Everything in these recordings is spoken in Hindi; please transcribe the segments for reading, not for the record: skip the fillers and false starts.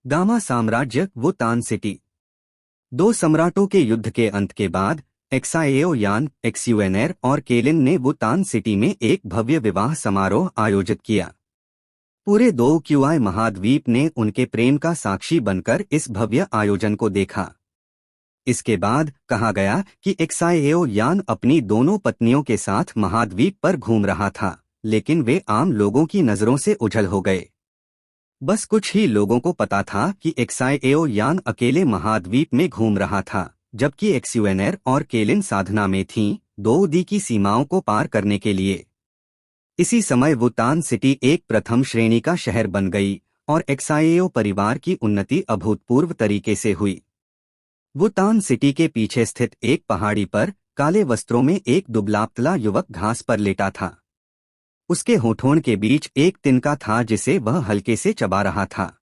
गामा साम्राज्य वो तान सिटी। दो सम्राटों के युद्ध के अंत के बाद एक्साएओ यान एक्सयूएनएर और केलिन ने वुतान सिटी में एक भव्य विवाह समारोह आयोजित किया। पूरे दो क्यूआई महाद्वीप ने उनके प्रेम का साक्षी बनकर इस भव्य आयोजन को देखा। इसके बाद कहा गया कि एक्साएओ यान अपनी दोनों पत्नियों के साथ महाद्वीप पर घूम रहा था, लेकिन वे आम लोगों की नजरों से ओझल हो गए। बस कुछ ही लोगों को पता था कि एक्साएओ यान अकेले महाद्वीप में घूम रहा था, जबकि एक्सयूएनएर और केलिन साधना में थीं, दो दी की सीमाओं को पार करने के लिए। इसी समय वुतान सिटी एक प्रथम श्रेणी का शहर बन गई और एक्साएओ परिवार की उन्नति अभूतपूर्व तरीके से हुई। वुतान सिटी के पीछे स्थित एक पहाड़ी पर काले वस्त्रों में एक दुबला-पतला युवक घास पर लेटा था। उसके होठों के बीच एक तिनका था जिसे वह हल्के से चबा रहा था।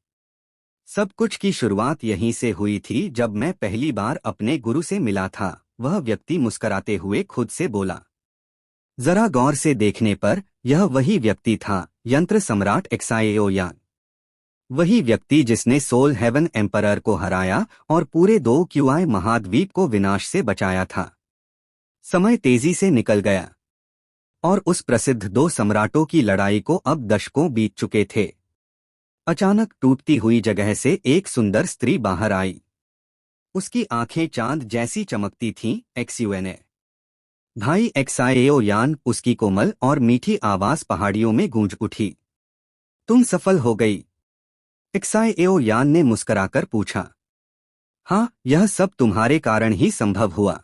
सब कुछ की शुरुआत यहीं से हुई थी जब मैं पहली बार अपने गुरु से मिला था, वह व्यक्ति मुस्कराते हुए खुद से बोला। जरा गौर से देखने पर यह वही व्यक्ति था, यंत्र सम्राट एक्साएओ यान। वही व्यक्ति जिसने सोल हेवन एम्परर को हराया और पूरे दो क्यूआई महाद्वीप को विनाश से बचाया था। समय तेजी से निकल गया और उस प्रसिद्ध दो सम्राटों की लड़ाई को अब दशकों बीत चुके थे। अचानक टूटती हुई जगह से एक सुंदर स्त्री बाहर आई। उसकी आंखें चांद जैसी चमकती थीं। एक्सयूएनए भाई एक्साएओ यान, उसकी कोमल और मीठी आवाज पहाड़ियों में गूंज उठी। तुम सफल हो गई। एक्साएओ यान ने मुस्कुराकर पूछा। हाँ, यह सब तुम्हारे कारण ही संभव हुआ।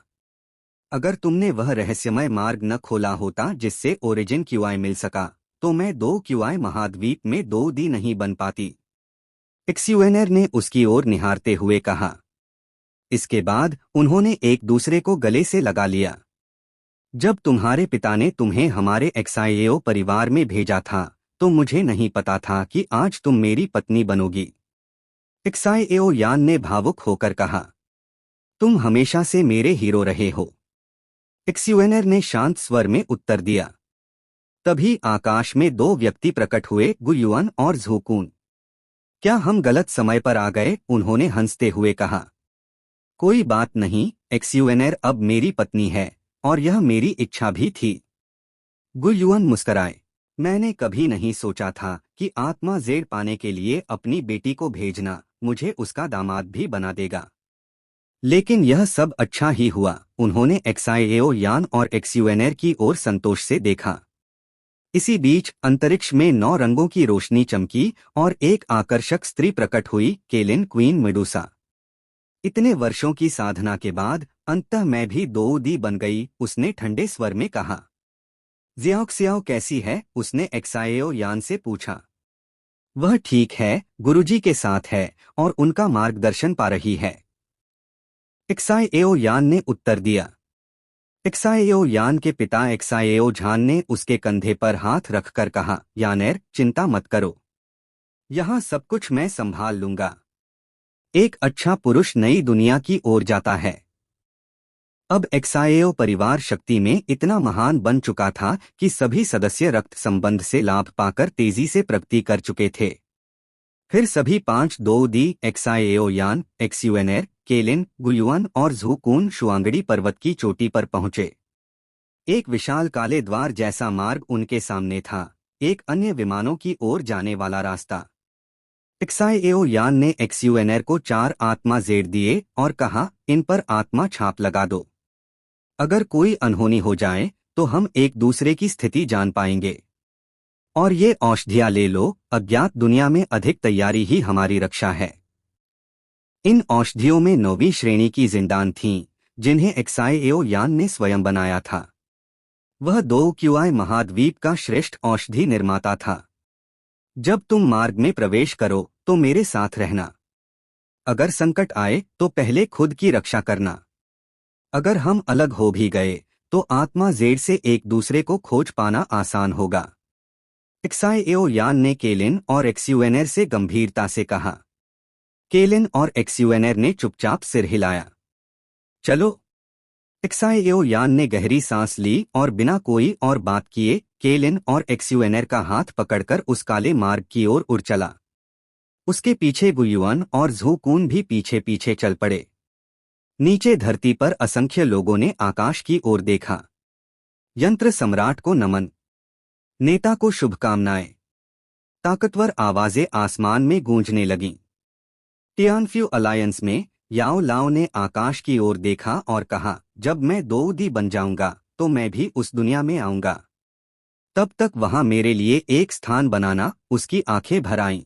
अगर तुमने वह रहस्यमय मार्ग न खोला होता जिससे ओरिजिन क्यूआई मिल सका, तो मैं दो क्यूआई महाद्वीप में दो दी नहीं बन पाती। एक्सयूएनएर ने उसकी ओर निहारते हुए कहा। इसके बाद उन्होंने एक दूसरे को गले से लगा लिया। जब तुम्हारे पिता ने तुम्हें हमारे एक्साएओ परिवार में भेजा था, तो मुझे नहीं पता था कि आज तुम मेरी पत्नी बनोगी। एक्साएओ यान ने भावुक होकर कहा। तुम हमेशा से मेरे हीरो रहे हो। एक्सयूएनएर ने शांत स्वर में उत्तर दिया। तभी आकाश में दो व्यक्ति प्रकट हुए, गुयुआन और झूकून। क्या हम गलत समय पर आ गए? उन्होंने हंसते हुए कहा। कोई बात नहीं, एक्सयूएनएर अब मेरी पत्नी है और यह मेरी इच्छा भी थी। गुयुआन मुस्कराए। मैंने कभी नहीं सोचा था कि आत्मा जेड पाने के लिए अपनी बेटी को भेजना मुझे उसका दामाद भी बना देगा। लेकिन यह सब अच्छा ही हुआ। उन्होंने एक्साएओ यान और एक्सयूएनएर की ओर संतोष से देखा। इसी बीच अंतरिक्ष में 9 रंगों की रोशनी चमकी और एक आकर्षक स्त्री प्रकट हुई, केलिन क्वीन मेडुसा। इतने वर्षों की साधना के बाद अंततः मैं भी दो दी बन गई, उसने ठंडे स्वर में कहा। ज़ियाओक्सियाओ कैसी है? उसने एक्साएओ यान से पूछा। वह ठीक है, गुरुजी के साथ है और उनका मार्गदर्शन पा रही है। एक्साएओ यान ने उत्तर दिया। एक्साएओ यान के पिता एक्साएओ झान ने उसके कंधे पर हाथ रखकर कहा, यानेर, चिंता मत करो। यहाँ सब कुछ मैं संभाल लूंगा। एक अच्छा पुरुष नई दुनिया की ओर जाता है। अब एक्साएओ परिवार शक्ति में इतना महान बन चुका था कि सभी सदस्य रक्त संबंध से लाभ पाकर तेजी से प्रगति कर चुके थे। फिर सभी 5 दो दी एक्साएओ यान, एक्सयूएनएर, केलिन, गुयुआन और झूकून शुआंगड़ी पर्वत की चोटी पर पहुंचे। एक विशाल काले द्वार जैसा मार्ग उनके सामने था, एक अन्य विमानों की ओर जाने वाला रास्ता। एक्साएओ यान ने एक्सयूएनएर को 4 आत्मा जेड दिए और कहा, इन पर आत्मा छाप लगा दो। अगर कोई अनहोनी हो जाए तो हम एक दूसरे की स्थिति जान पाएंगे। और ये औषधियां ले लो, अज्ञात दुनिया में अधिक तैयारी ही हमारी रक्षा है। इन औषधियों में 9वीं श्रेणी की जिंदान थीं, जिन्हें एक्साएओ यान ने स्वयं बनाया था। वह दो क्यूआई महाद्वीप का श्रेष्ठ औषधि निर्माता था। जब तुम मार्ग में प्रवेश करो तो मेरे साथ रहना। अगर संकट आए तो पहले खुद की रक्षा करना। अगर हम अलग हो भी गए तो आत्मा जेड से एक दूसरे को खोज पाना आसान होगा। एक्साएओ यान ने केलिन और एक्सयूएनएर से गंभीरता से कहा। केलिन और एक्सयूएनएर ने चुपचाप सिर हिलाया। चलो। एक्साएओ यान ने गहरी सांस ली और बिना कोई और बात किए केलिन और एक्सयूएनएर का हाथ पकड़कर उस काले मार्ग की ओर उड़ चला। उसके पीछे गुयुआन और झोकून भी पीछे पीछे चल पड़े। नीचे धरती पर असंख्य लोगों ने आकाश की ओर देखा। यंत्र सम्राट को नमन, नेता को शुभकामनाएं। ताकतवर आवाजें आसमान में गूंजने लगीं। टियानफ्यू अलायंस में याओ लाओ ने आकाश की ओर देखा और कहा, जब मैं दोऊदी बन जाऊंगा तो मैं भी उस दुनिया में आऊंगा। तब तक वहां मेरे लिए एक स्थान बनाना। उसकी आंखें भर आईं।